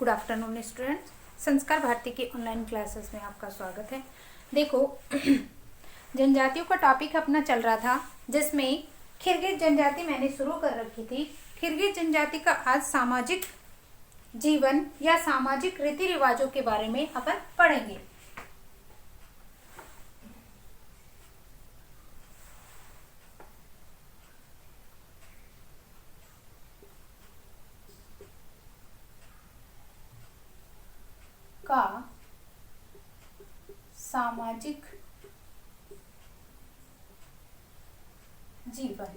Good afternoon students. संस्कार भारती की online classes में आपका स्वागत है। देखो जनजातियों का टॉपिक अपना चल रहा था, जिसमें खिरगिज जनजाति मैंने शुरू कर रखी थी। खिरगिज जनजाति का आज सामाजिक जीवन या सामाजिक रीति रिवाजों के बारे में अपन पढ़ेंगे। का सामाजिक जीवन,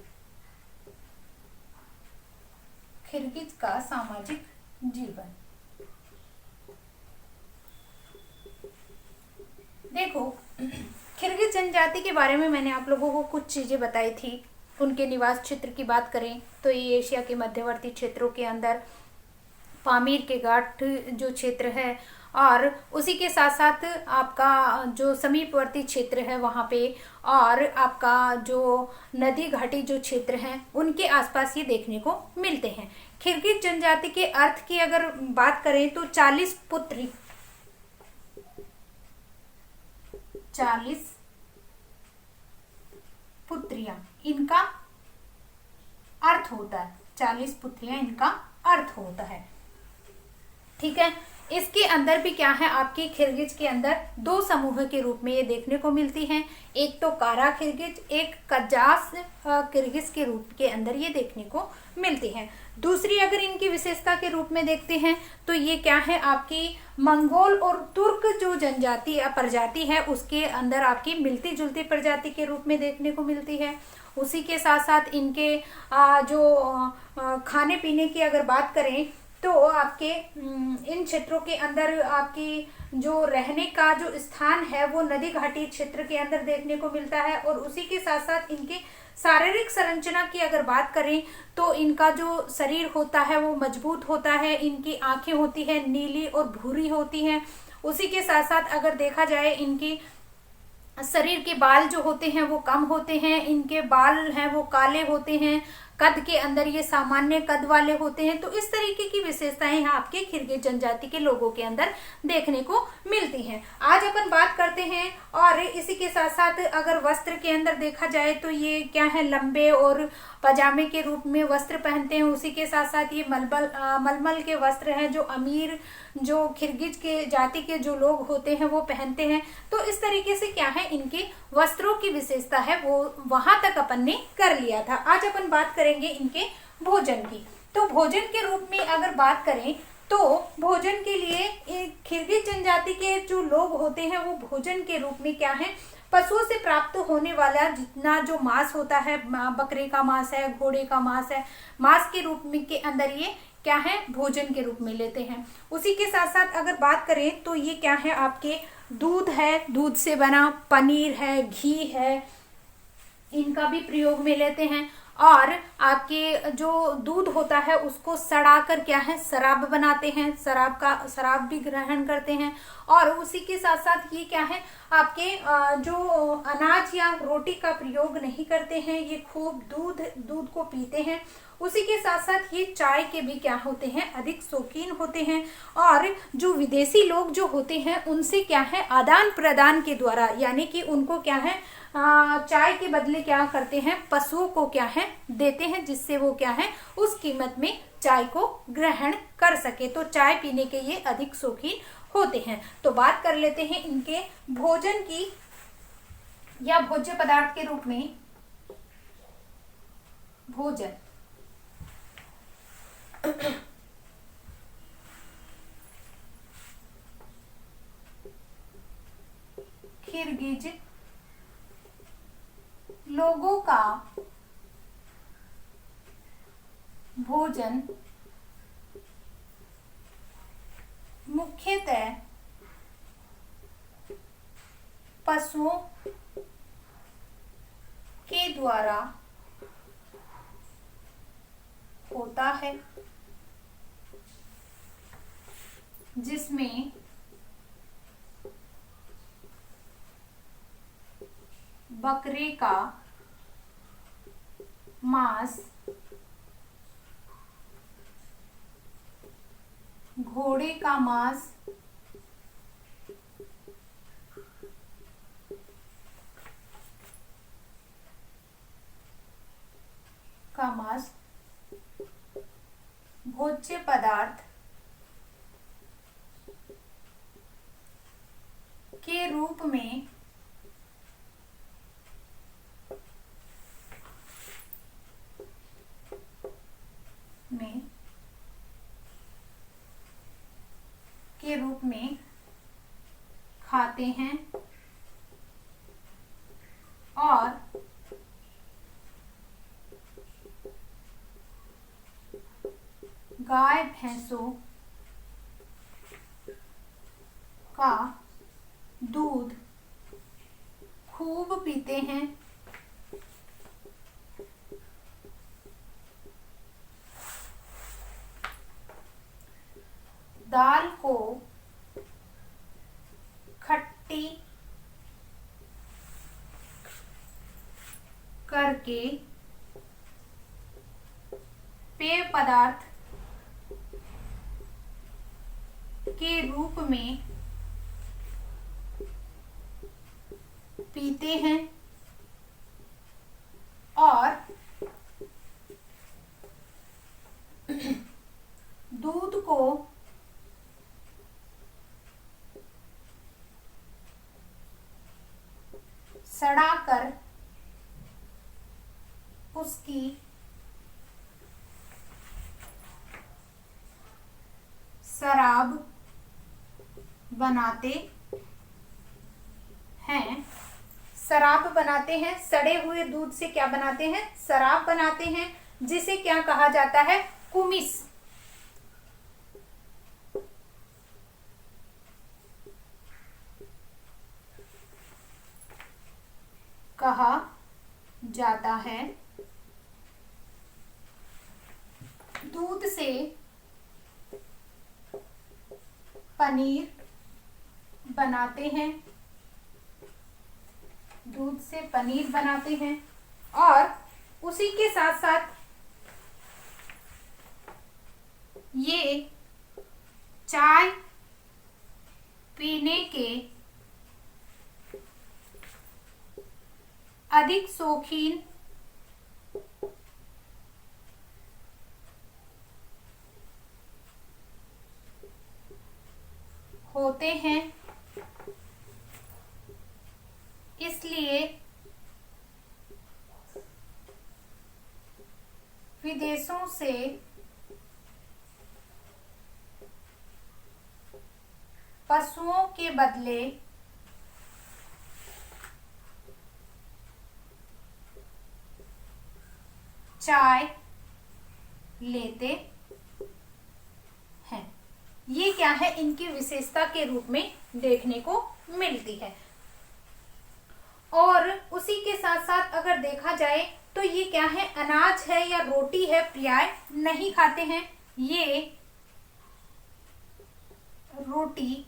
खिरगिज का सामाजिक जीवन। देखो खिरगिज जनजाति के बारे में मैंने आप लोगों को कुछ चीजें बताई थी। उनके निवास क्षेत्र की बात करें तो ये एशिया के मध्यवर्ती क्षेत्रों के अंदर पामीर के घाट जो क्षेत्र है, और उसी के साथ साथ आपका जो समीपवर्ती क्षेत्र है वहाँ पे, और आपका जो नदी घाटी जो क्षेत्र है उनके आसपास ये देखने को मिलते हैं। खिरगिज जनजाति के अर्थ की अगर बात करें तो 40 पुत्रियां इनका अर्थ होता है। 40 पुत्रियां इनका अर्थ होता है। ठीक है, इसके अंदर भी क्या है, आपकी खिरगिज के अंदर दो समूह के रूप में ये देखने को मिलती हैं। एक तो कारा खिरगिज, एक कजास किर्गिज के रूप के अंदर ये देखने को मिलती हैं। दूसरी अगर इनकी विशेषता के रूप में देखते हैं तो ये क्या है, आपकी मंगोल और तुर्क जो जनजाति या प्रजाति है उसके अंदर आपकी मिलती जुलती प्रजाति के रूप में देखने को मिलती है। उसी के साथ साथ इनके खाने पीने की अगर बात करें तो आपके इन क्षेत्रों के अंदर आपकी जो रहने का जो स्थान है वो नदी घाटी क्षेत्र के अंदर देखने को मिलता है। और उसी के साथ साथ इनके शारीरिक संरचना की अगर बात करें तो इनका जो शरीर होता है वो मजबूत होता है। इनकी आंखें होती है नीली और भूरी होती हैं। उसी के साथ साथ अगर देखा जाए इनकी शरीर के बाल जो होते हैं वो कम होते हैं। इनके बाल हैं वो काले होते हैं। कद के अंदर ये सामान्य कद वाले होते हैं। तो इस तरीके की विशेषताएं यहाँ आपके खिरगिज जनजाति के लोगों के अंदर देखने को मिलती हैं। आज अपन बात करते हैं। और इसी के साथ साथ अगर वस्त्र के अंदर देखा जाए तो ये क्या है, लंबे और पजामे के रूप में वस्त्र पहनते हैं। उसी के साथ साथ ये मलमल के वस्त्र हैं जो अमीर जो खिरगिज के जाति के जो लोग होते हैं वो पहनते हैं। तो इस तरीके से क्या है, इनके वस्त्रों की विशेषता है वो वहां तक अपन ने कर लिया था। आज अपन बात करेंगे इनके भोजन की। तो भोजन के रूप में अगर बात करें तो भोजन के लिए खिरगिज जनजाति के जो लोग होते हैं वो भोजन के रूप में क्या है, पशुओं से प्राप्त होने वाला जितना जो मांस होता है, बकरे का मांस है, घोड़े का मांस है, मांस के रूप में के अंदर ये क्या है, भोजन के रूप में लेते हैं। उसी के साथ साथ अगर बात करें तो ये क्या है, आपके दूध है, दूध से बना पनीर है, घी है, इनका भी प्रयोग में लेते हैं। और आपके जो दूध होता है उसको सड़ाकर क्या है, शराब बनाते हैं। शराब भी ग्रहण करते हैं। और उसी के साथ साथ ये क्या है, आपके जो अनाज या रोटी का प्रयोग नहीं करते हैं, ये खूब दूध को पीते हैं। उसी के साथ साथ ये चाय के भी क्या होते हैं, अधिक शौकीन होते हैं। और जो विदेशी लोग जो होते हैं उनसे क्या है, आदान प्रदान के द्वारा, यानी कि उनको क्या है, चाय के बदले क्या करते हैं, पशुओं को क्या है देते हैं, जिससे वो क्या है उस कीमत में चाय को ग्रहण कर सके। तो चाय पीने के ये अधिक शौकीन होते हैं। तो बात कर लेते हैं इनके भोजन की या भोज्य पदार्थ के रूप में। भोजन खिरगिज लोगों का भोजन मुख्यतः पशुओं के द्वारा होता है, जिसमें बकरे का मांस, घोड़े का मांस भोज्य पदार्थ के रूप में खाते हैं और गाय भैंसों का दूध खूब पीते हैं। दाल को खट्टी करके पेय पदार्थ के रूप में पीते हैं और दूध को सड़ाकर उसकी शराब बनाते हैं। शराब बनाते हैं, सड़े हुए दूध से क्या बनाते हैं? शराब बनाते हैं, जिसे क्या कहा जाता है? कुमिस। कहा जाता है। दूध से पनीर बनाते हैं, दूध से पनीर बनाते हैं और उसी के साथ साथ ये चाय पीने के अधिक शौकीन होते हैं। इसलिए विदेशों से पशुओं के बदले चाय लेते हैं। ये क्या है? इनकी विशेषता के रूप में देखने को मिलती है। और उसी के साथ साथ अगर देखा जाए तो ये क्या है? अनाज है या रोटी है, प्राय नहीं खाते हैं। ये रोटी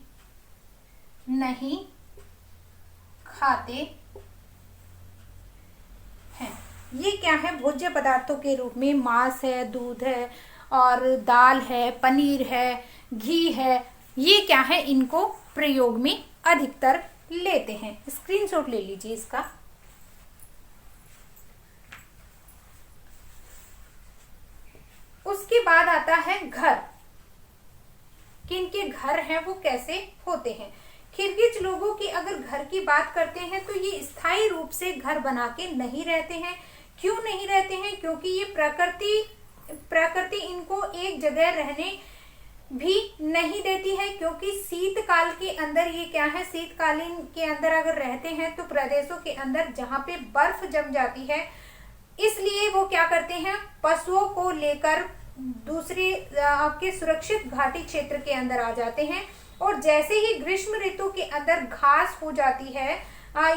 नहीं खाते हैं। ये क्या है? भोज्य पदार्थों के रूप में मांस है, दूध है और दाल है, पनीर है, घी है। ये क्या है? इनको प्रयोग में अधिकतर लेते हैं। स्क्रीनशॉट ले लीजिए इसका। उसके बाद आता है घर। किनके घर हैं वो कैसे होते हैं? किर्गिज लोगों की अगर घर की बात करते हैं तो ये स्थायी रूप से घर बना के नहीं रहते हैं। क्यों नहीं रहते हैं? क्योंकि ये प्रकृति इनको एक जगह रहने भी नहीं देती है। क्योंकि शीतकाल के अंदर ये क्या है? शीतकालीन के अंदर अगर रहते हैं तो प्रदेशों के अंदर जहाँ पे बर्फ जम जाती है, इसलिए वो क्या करते हैं? पशुओं को लेकर दूसरे आपके सुरक्षित घाटी क्षेत्र के अंदर आ जाते हैं। और जैसे ही ग्रीष्म ऋतु के अंदर घास हो जाती है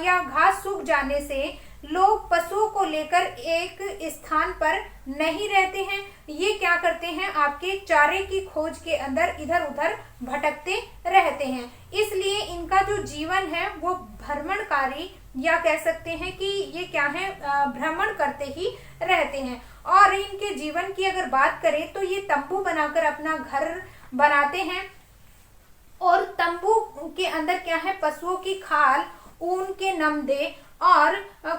या घास सूख जाने से लोग पशुओं को लेकर एक स्थान पर नहीं रहते हैं। ये क्या करते हैं? आपके चारे की खोज के अंदर इधर उधर भटकते रहते हैं। इसलिए इनका जो जीवन है वो भ्रमणकारी, या कह सकते हैं कि ये क्या है? भ्रमण करते ही रहते हैं। और इनके जीवन की अगर बात करें तो ये तंबू बनाकर अपना घर बनाते हैं। और तंबू के अंदर क्या है, पशुओं की खाल, ऊन के नमदे और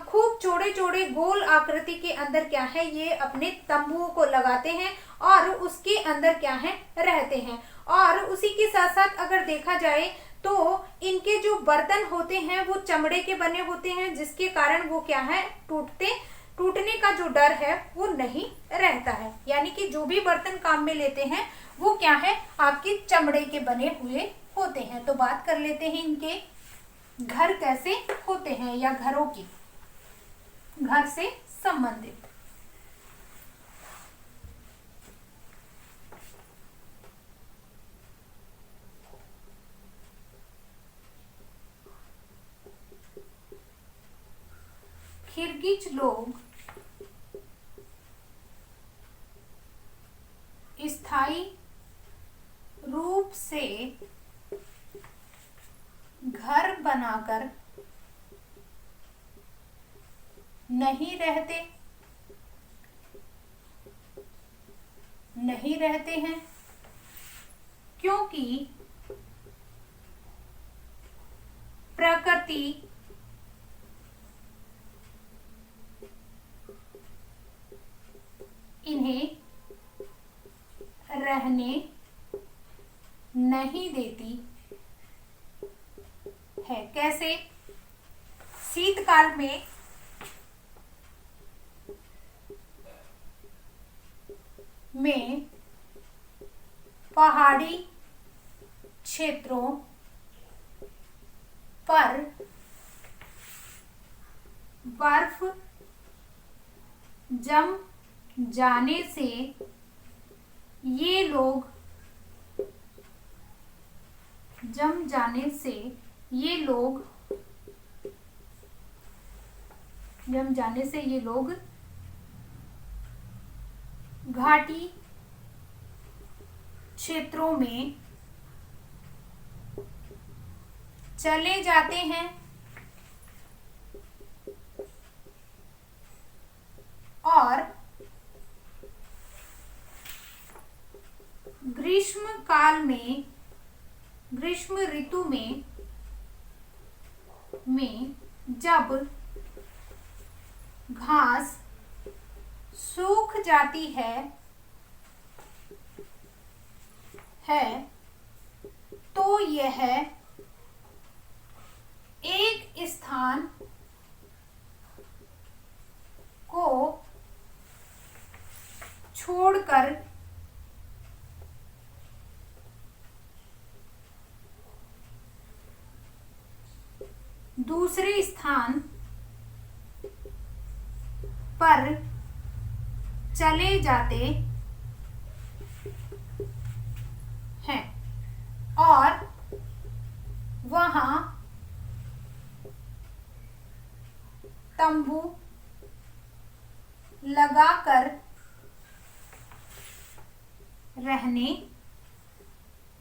खूब चौड़े चौड़े गोल आकृति के अंदर क्या है, ये अपने तंबुओं को लगाते हैं और उसके अंदर क्या है, रहते हैं। और उसी के साथ साथ अगर देखा जाए तो इनके जो बर्तन होते हैं वो चमड़े के बने होते हैं, जिसके कारण वो क्या है, टूटने का जो डर है वो नहीं रहता है। यानी कि जो भी बर्तन काम में लेते हैं वो क्या है, आपके चमड़े के बने हुए होते हैं। तो बात कर लेते हैं इनके घर कैसे होते हैं, या घरों की, घर से संबंधित। किर्गिज लोग स्थायी रूप से घर बनाकर नहीं रहते हैं, क्योंकि प्रकृति इन्हें रहने नहीं देती है। कैसे? शीतकाल में पहाड़ी क्षेत्रों पर बर्फ जम जाने से ये लोग घाटी क्षेत्रों में चले जाते हैं और ग्रीष्म ऋतु में जब घास सूख जाती है तो यह एक स्थान को छोड़कर दूसरे स्थान पर चले जाते हैं और वहां तंबू लगाकर रहने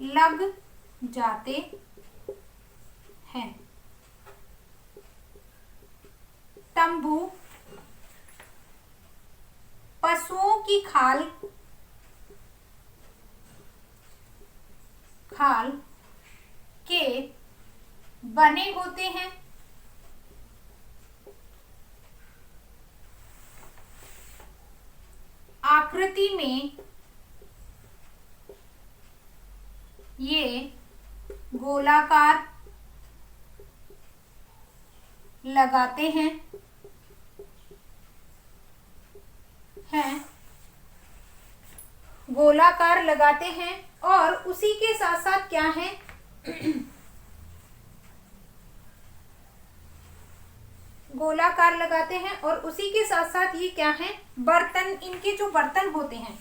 लग जाते हैं। तंबू पशुओं की खाल के बने होते हैं। आकृति में ये गोलाकार लगाते हैं गोलाकार लगाते हैं और उसी के साथ साथ क्या है गोलाकार लगाते हैं और उसी के साथ साथ ये क्या है, बर्तन, इनके जो बर्तन होते हैं,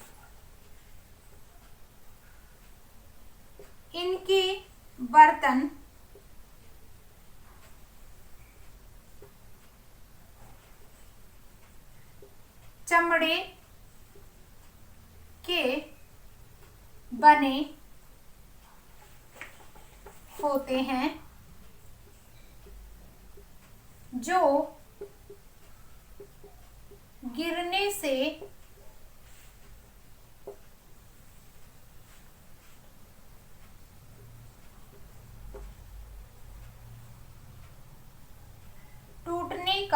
इनके बर्तन चमड़े के बने होते हैं जो गिरने से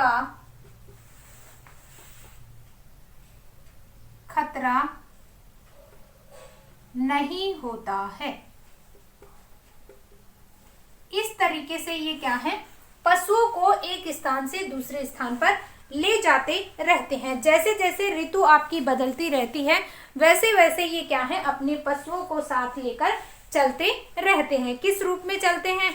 का खतरा नहीं होता है। इस तरीके से ये क्या है, पशुओं को एक स्थान से दूसरे स्थान पर ले जाते रहते हैं। जैसे जैसे ऋतु आपकी बदलती रहती है वैसे वैसे ये क्या है, अपने पशुओं को साथ लेकर चलते रहते हैं। किस रूप में चलते हैं,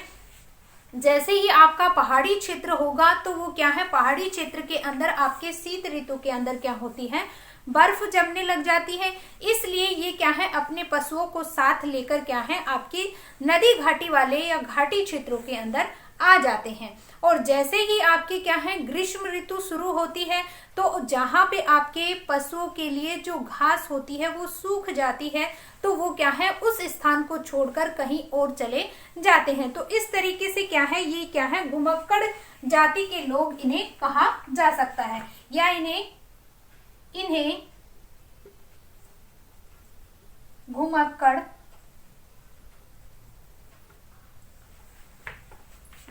जैसे ही आपका पहाड़ी क्षेत्र होगा तो वो क्या है, पहाड़ी क्षेत्र के अंदर आपके शीत ऋतु के अंदर क्या होती है, बर्फ जमने लग जाती है। इसलिए ये क्या है, अपने पशुओं को साथ लेकर क्या है, आपकी नदी घाटी वाले या घाटी क्षेत्रों के अंदर आ जाते हैं। और जैसे ही आपके क्या है, ग्रीष्म ऋतु शुरू होती है तो जहां पे आपके पशुओं के लिए जो घास होती है वो सूख जाती है, तो वो क्या है, उस स्थान को छोड़कर कहीं और चले जाते हैं। तो इस तरीके से क्या है, ये क्या है, घुमक्कड़ जाति के लोग इन्हें कहा जा सकता है, या इन्हें घुमक्कड़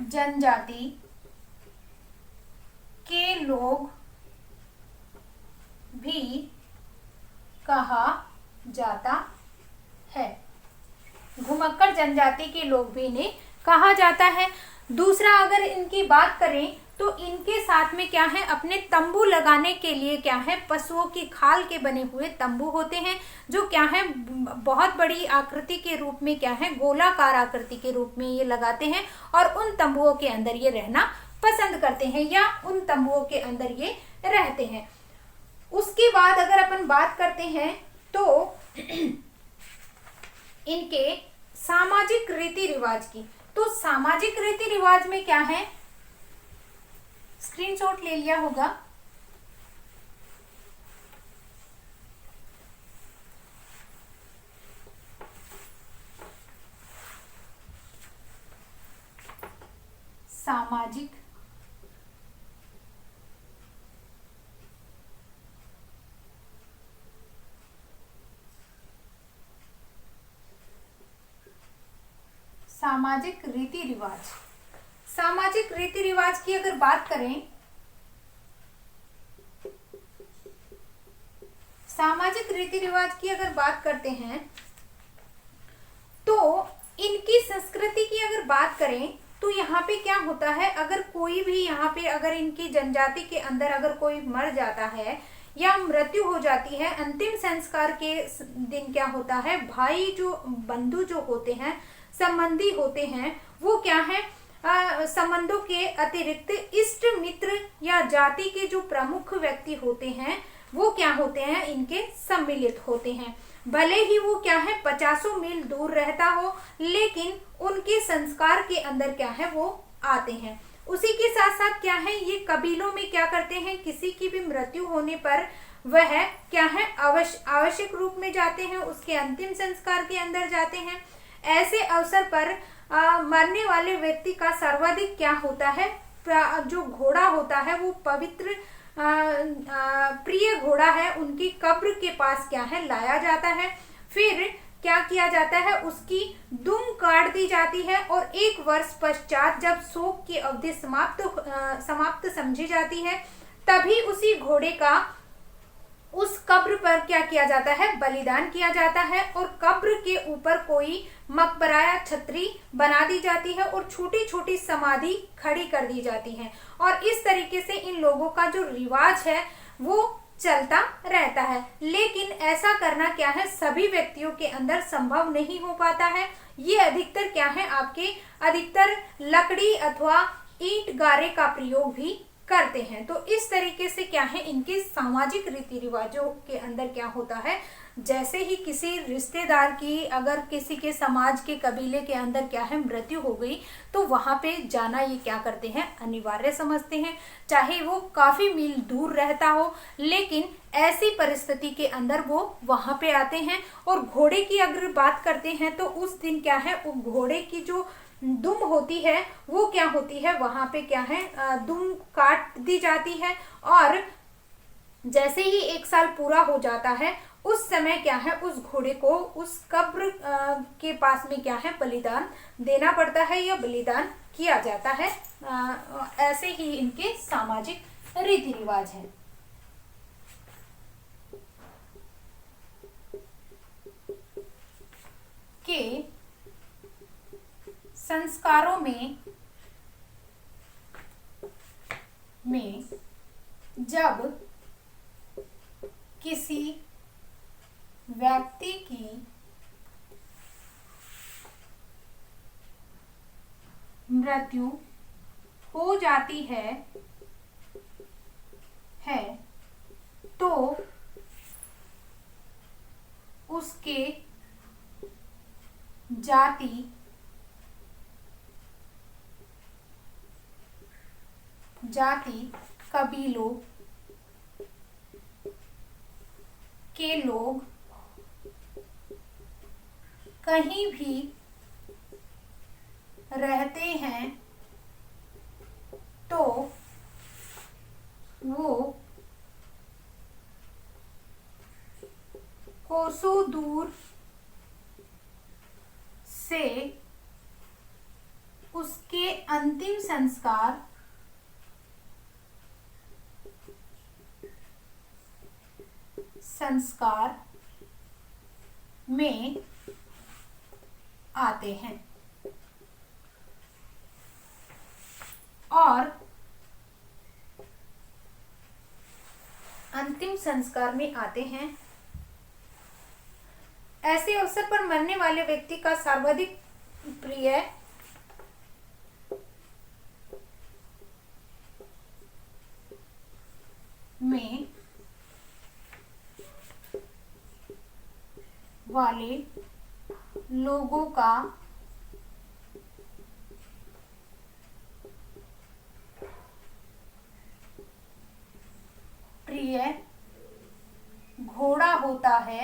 जनजाति के लोग भी कहा जाता है। घुमक्कड़ जनजाति के लोग भी इन्हें कहा जाता है। दूसरा, अगर इनकी बात करें तो इनके साथ में क्या है, अपने तंबू लगाने के लिए क्या है, पशुओं की खाल के बने हुए तंबू होते हैं, जो क्या है, बहुत बड़ी आकृति के रूप में क्या है, गोलाकार आकृति के रूप में ये लगाते हैं और उन तंबुओं के अंदर ये रहना पसंद करते हैं, या उन तंबुओं के अंदर ये रहते हैं। उसके बाद अगर अपन बात करते हैं तो इनके सामाजिक रीति रिवाज की, तो सामाजिक रीति रिवाज में क्या है, स्क्रीनशॉट ले लिया होगा, सामाजिक रीति रिवाज। सामाजिक रीति रिवाज की अगर बात करें, सामाजिक रीति रिवाज की अगर बात करते हैं तो इनकी संस्कृति की अगर बात करें तो यहाँ पे क्या होता है, अगर कोई भी यहाँ पे अगर इनकी जनजाति के अंदर अगर कोई मर जाता है या मृत्यु हो जाती है, अंतिम संस्कार के दिन क्या होता है, भाई जो बंधु जो होते हैं, संबंधी होते हैं, वो क्या है, संबंधों के अतिरिक्त इष्ट मित्र या जाति के जो प्रमुख व्यक्ति होते हैं वो क्या होते हैं, इनके सम्मिलित होते हैं। भले ही वो क्या है 50 मील दूर रहता हो, लेकिन उनके संस्कार के अंदर क्या है, वो आते हैं। उसी के साथ साथ क्या है, ये कबीलों में क्या करते हैं, किसी की भी मृत्यु होने पर वह क्या है, आवश्यक रूप में जाते हैं, उसके अंतिम संस्कार के अंदर जाते हैं। ऐसे अवसर पर मरने वाले व्यक्ति का सर्वाधिक क्या होता है, जो घोड़ा होता है वो पवित्र प्रिय घोड़ा है, उनकी कब्र के पास क्या है, लाया जाता है। फिर क्या किया जाता है, उसकी दुम काट दी जाती है और 1 वर्ष पश्चात जब शोक की अवधि समाप्त समझी जाती है, तभी उसी घोड़े का उस कब्र पर क्या किया जाता है, बलिदान किया जाता है और कब्र के ऊपर कोई मकबरा या छतरी बना दी जाती है और छोटी छोटी समाधि खड़ी कर दी जाती है। और इस तरीके से इन लोगों का जो रिवाज है वो चलता रहता है। लेकिन ऐसा करना क्या है, सभी व्यक्तियों के अंदर संभव नहीं हो पाता है। ये अधिकतर क्या है, आपके अधिकतर लकड़ी अथवा ईंट गारे का प्रयोग भी करते हैं। तो इस तरीके से क्या है, इनके सामाजिक रीति रिवाजों के अंदर क्या होता है, जैसे ही किसी रिश्तेदार की अगर किसी के समाज के कबीले के अंदर क्या है मृत्यु हो गई, तो वहां पे जाना ये क्या करते हैं, अनिवार्य समझते हैं, चाहे वो काफी मील दूर रहता हो, लेकिन ऐसी परिस्थिति के अंदर वो वहां पे आते हैं। और घोड़े की अगर बात करते हैं तो उस दिन क्या है, वो घोड़े की जो दुम होती है वो क्या होती है, वहां पे क्या है, दुम काट दी जाती है और जैसे ही 1 साल पूरा हो जाता है उस समय क्या है, उस घोड़े को उस कब्र के पास में क्या है, बलिदान देना पड़ता है या बलिदान किया जाता है। ऐसे ही इनके सामाजिक रीति रिवाज है। के संस्कारों में जब किसी व्यक्ति की मृत्यु हो जाती है तो उसके जाति कबीलों के लोग कहीं भी रहते हैं तो वो कोसों दूर से उसके अंतिम संस्कार में आते हैं और अंतिम संस्कार में आते हैं। ऐसे अवसर पर मरने वाले व्यक्ति का सर्वाधिक प्रिय में वाले लोगों का प्रिय घोड़ा होता है।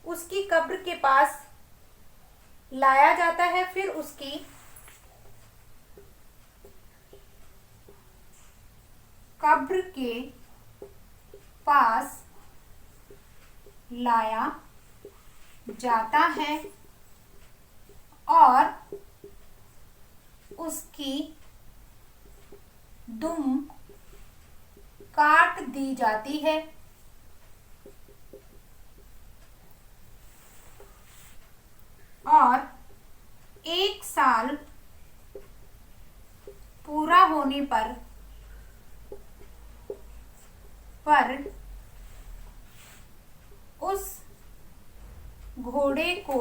उसकी कब्र के पास लाया जाता है। फिर उसकी कब्र के पास लाया जाता है और उसकी दुम काट दी जाती है। और 1 साल पूरा होने पर उस घोड़े को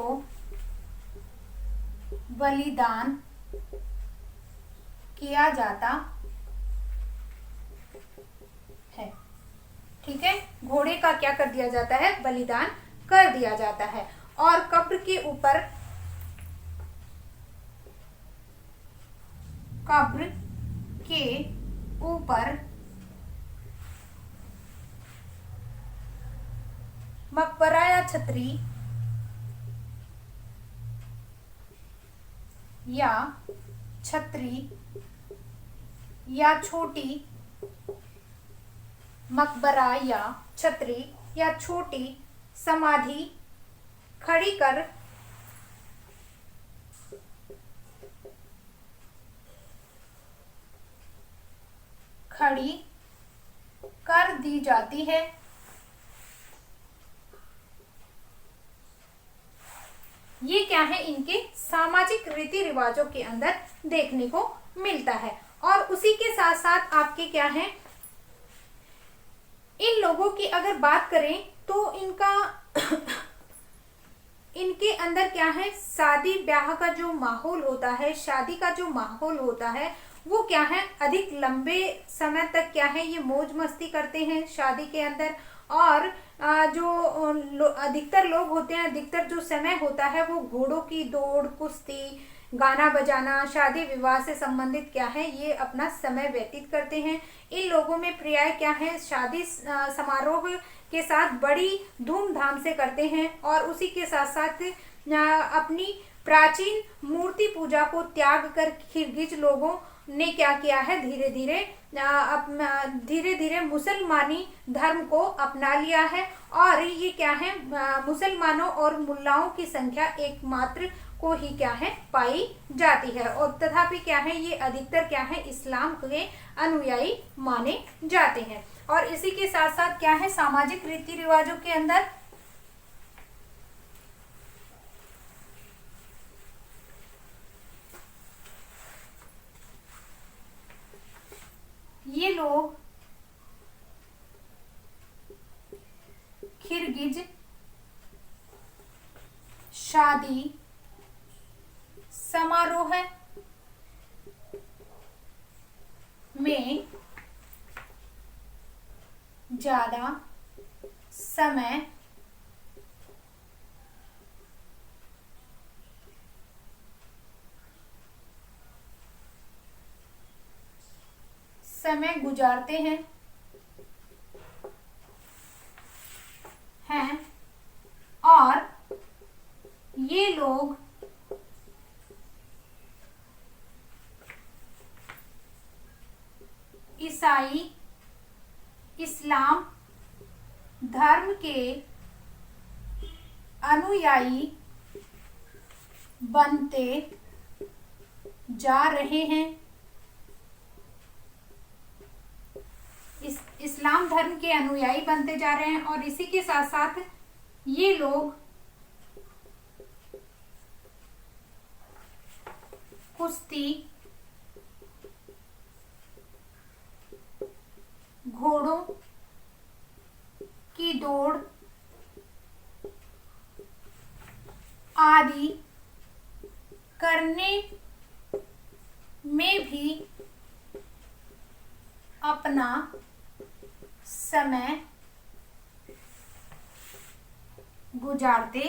बलिदान किया जाता है। ठीक है, घोड़े का क्या कर दिया जाता है? बलिदान कर दिया जाता है। और कब्र के ऊपर मकबरा या छतरी या छोटी मकबरा या छतरी या छोटी समाधि खड़ी कर दी जाती है। ये क्या है? इनके सामाजिक रीति रिवाजों के अंदर देखने को मिलता है। और उसी के साथ साथ आपके क्या है, इन लोगों की अगर बात करें तो इनके अंदर क्या है, शादी ब्याह का जो माहौल होता है, शादी का जो माहौल होता है, वो क्या है, अधिक लंबे समय तक क्या है, ये मौज मस्ती करते हैं शादी के अंदर। और जो अधिकतर लोग होते हैं, अधिकतर जो समय होता है वो घोड़ों की दौड़, कुश्ती, गाना बजाना, शादी विवाह से संबंधित क्या है, ये अपना समय व्यतीत करते हैं। इन लोगों में प्रिय क्या है, शादी समारोह के साथ बड़ी धूमधाम से करते हैं। और उसी के साथ साथ अपनी प्राचीन मूर्ति पूजा को त्याग कर खिलगिज लोगों ने क्या किया है, धीरे धीरे मुसलमानी धर्म को अपना लिया है। और ये क्या है, मुसलमानों और मुल्लाओं की संख्या एकमात्र को ही क्या है पाई जाती है, और तथापि क्या है ये अधिकतर क्या है इस्लाम के अनुयायी माने जाते हैं। और इसी के साथ साथ क्या है, सामाजिक रीति रिवाजों के अंदर ये लोग किर्गिज शादी समारोह में ज्यादा समय गुजारते हैं और ये लोग इस्लाम धर्म के अनुयायी बनते जा रहे हैं। इस्लाम धर्म के अनुयायी बनते जा रहे हैं, और इसी के साथ साथ ये लोग कुश्ती, घोड़ों की दौड़ आदि करने में भी अपना समय गुजारते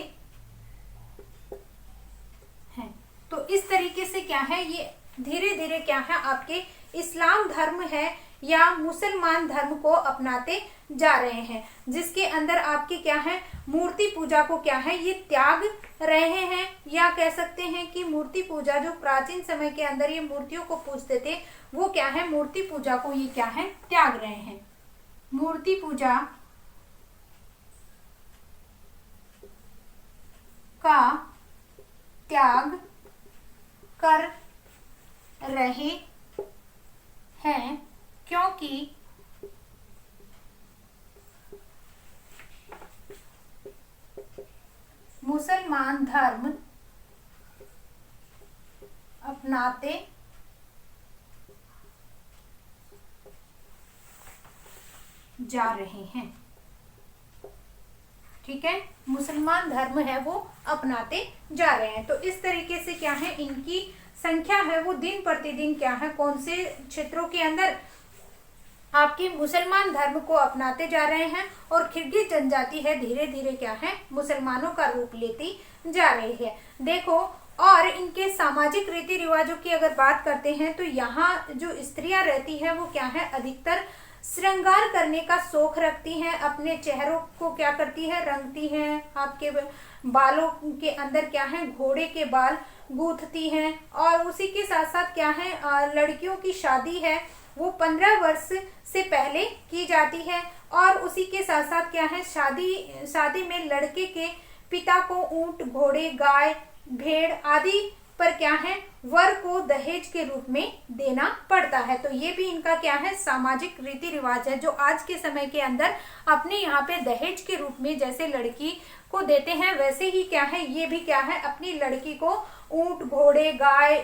हैं। तो इस तरीके से क्या है, ये धीरे धीरे क्या है आपके इस्लाम धर्म है या मुसलमान धर्म को अपनाते जा रहे हैं, जिसके अंदर आपके क्या है मूर्ति पूजा को क्या है ये त्याग रहे हैं, या कह सकते हैं कि मूर्ति पूजा जो प्राचीन समय के अंदर ये मूर्तियों को पूजते थे वो क्या है मूर्ति पूजा को ये क्या है त्याग रहे हैं। मूर्ति पूजा का त्याग कर रहे हैं, क्योंकि मुसलमान धर्म अपनाते जा रहे हैं। ठीक है, मुसलमान धर्म है वो अपनाते जा रहे हैं। तो इस तरीके से क्या है इनकी संख्या है वो दिन प्रतिदिन क्या है कौन से क्षेत्रों के अंदर आपके मुसलमान धर्म को अपनाते जा रहे हैं, और किर्गिज जनजाति है धीरे धीरे क्या है मुसलमानों का रूप लेती जा रही है। देखो, और इनके सामाजिक रीति रिवाजों की अगर बात करते हैं तो यहाँ जो स्त्रियां रहती हैं वो क्या है अधिकतर श्रृंगार करने का शौक रखती हैं, अपने चेहरों को क्या करती है रंगती हैं, आपके बालों के अंदर क्या है घोड़े के बाल गूंथती हैं, और उसी के साथ साथ क्या है लड़कियों की शादी है वो 15 वर्ष से पहले की जाती है, और उसी के साथ साथ क्या है शादी में लड़के के पिता को ऊंट, घोड़े, गाय, भेड़ आदि पर क्या है वर को दहेज के रूप में देना पड़ता है। तो ये भी इनका क्या है सामाजिक रीति रिवाज है, जो आज के समय के अंदर अपने यहाँ पे दहेज के रूप में जैसे लड़की को देते हैं वैसे ही क्या है ये भी क्या है अपनी लड़की को ऊंट, घोड़े, गाय,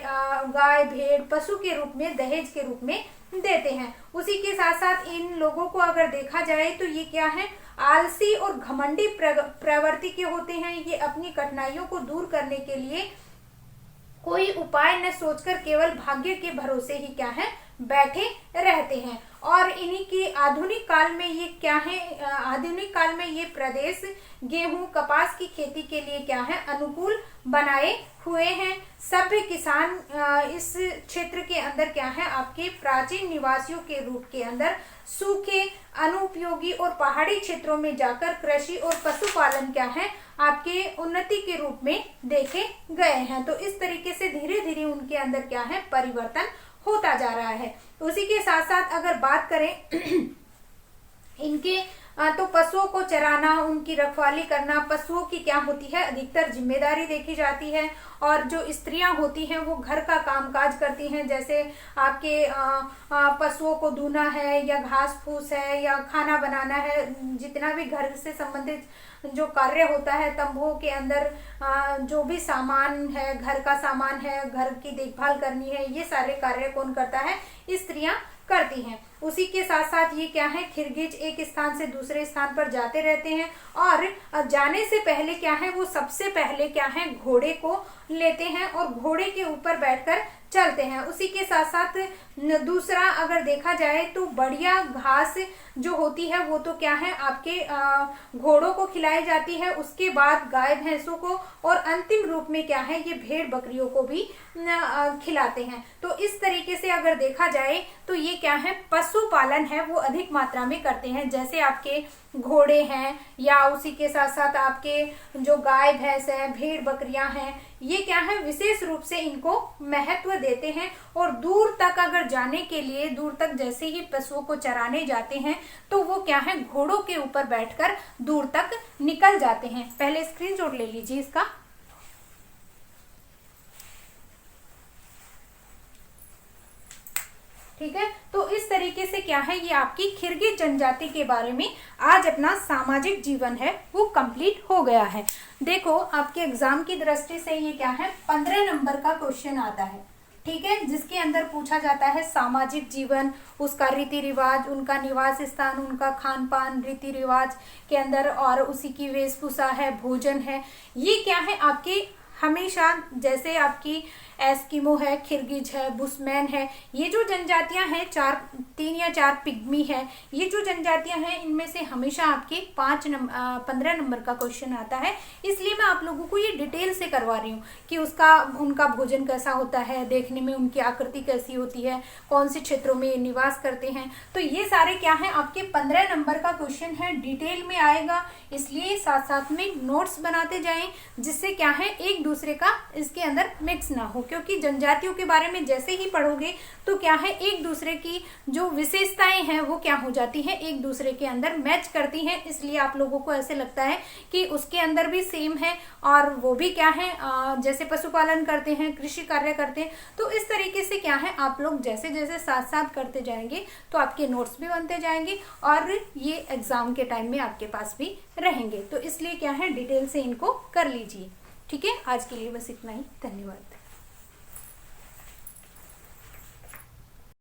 भेड़, पशु के रूप में दहेज के रूप में देते हैं। उसी के साथ साथ इन लोगों को अगर देखा जाए तो ये क्या है आलसी और घमंडी प्रवृत्ति के होते हैं। ये अपनी कठिनाइयों को दूर करने के लिए कोई उपाय न सोचकर केवल भाग्य के भरोसे ही क्या है बैठे रहते हैं, और इन्हीं की आधुनिक काल में ये क्या है आधुनिक काल में ये प्रदेश गेहूं, कपास की खेती के लिए क्या है अनुकूल बनाए हुए हैं। सभ्य किसान इस क्षेत्र के अंदर क्या है आपके प्राचीन निवासियों के रूप के अंदर सूखे, अनुपयोगी और पहाड़ी क्षेत्रों में जाकर कृषि और पशुपालन क्या है आपके उन्नति के रूप में देखे गए हैं। तो इस तरीके से धीरे धीरे उनके अंदर क्या है परिवर्तन होता जा रहा है। उसी के साथ साथ अगर बात करें इनके तो पशुओं को चराना, उनकी रखवाली करना पशुओं की क्या होती है, अधिकतर जिम्मेदारी देखी जाती है। और जो स्त्रियां होती हैं वो घर का कामकाज करती हैं, जैसे आपके पशुओं को दूना है या घास फूस है या खाना बनाना है, जितना भी घर से संबंधित जो कार्य होता है, तंबुओं के अंदर जो भी सामान है, घर का सामान है, घर की देखभाल करनी है, ये सारे कार्य कौन करता है, स्त्रियां करती हैं। उसी के साथ साथ ये क्या है, खिरगिच एक स्थान से दूसरे स्थान पर जाते रहते हैं और जाने से पहले क्या है, वो सबसे पहले क्या है, घोड़े को लेते हैं और घोड़े के ऊपर बैठकर चलते हैं। उसी के साथ साथ दूसरा अगर देखा जाए तो बढ़िया घास जो होती है वो तो क्या है, आपके घोड़ों को खिलाई जाती है, उसके बाद गाय भैंसों को, और अंतिम रूप में क्या है, ये भेड़ बकरियों को भी खिलाते हैं। तो इस तरीके से अगर देखा जाए तो ये क्या है, पशुपालन है वो अधिक मात्रा में करते हैं। जैसे आपके घोड़े हैं या उसी के साथ साथ आपके जो गाय भैंस है, भेड़ बकरियां हैं, ये क्या है, विशेष रूप से इनको महत्व देते हैं। और दूर तक अगर जाने के लिए, दूर तक जैसे ही पशुओं को चराने जाते हैं तो वो क्या है, घोड़ों के ऊपर बैठकर दूर तक निकल जाते हैं। पहले स्क्रीनशॉट ले लीजिए इसका। ठीक है, तो इस तरीके से क्या है, ये आपकी खिरगिच जनजाति के बारे में आज अपना सामाजिक जीवन है वो कंप्लीट हो गया है। देखो आपके एग्जाम की दृष्टि से ये क्या है, 15 नंबर का क्वेश्चन आता है, ठीक है, जिसके अंदर पूछा जाता है सामाजिक जीवन, उसका रीति रिवाज, उनका निवास स्थान, उनका खान पान, रीति रिवाज के अंदर, और उसी की वेशभूषा है, भोजन है। ये क्या है आपके हमेशा, जैसे आपकी एस्किमो है, खिरगिज है, बुशमैन है, ये जो जनजातियां हैं, 3 या 4 पिग्मी है, ये जो जनजातियां हैं, इनमें से हमेशा आपके 15 नंबर का क्वेश्चन आता है। इसलिए मैं आप लोगों को ये डिटेल से करवा रही हूँ कि उनका भोजन कैसा होता है, देखने में उनकी आकृति कैसी होती है, कौन से क्षेत्रों में निवास करते हैं। तो ये सारे क्या है, आपके 15 नंबर का क्वेश्चन है, डिटेल में आएगा। इसलिए साथ साथ में नोट्स बनाते जाएं, जिससे क्या है, एक दूसरे का इसके अंदर मिक्स ना हो। क्योंकि जनजातियों के बारे में जैसे ही पढ़ोगे तो क्या है, एक दूसरे की जो विशेषताएं हैं वो क्या हो जाती हैं, एक दूसरे के अंदर मैच करती हैं। इसलिए आप लोगों को ऐसे लगता है कि उसके अंदर भी सेम है और वो भी क्या है, जैसे पशुपालन करते हैं, कृषि कार्य करते हैं। तो इस तरीके से क्या है, आप लोग जैसे जैसे साथ साथ करते जाएंगे तो आपके नोट्स भी बनते जाएंगे और ये एग्जाम के टाइम में आपके पास भी रहेंगे। तो इसलिए क्या है, डिटेल से इनको कर लीजिए। ठीक है, आज के लिए बस इतना ही। धन्यवाद।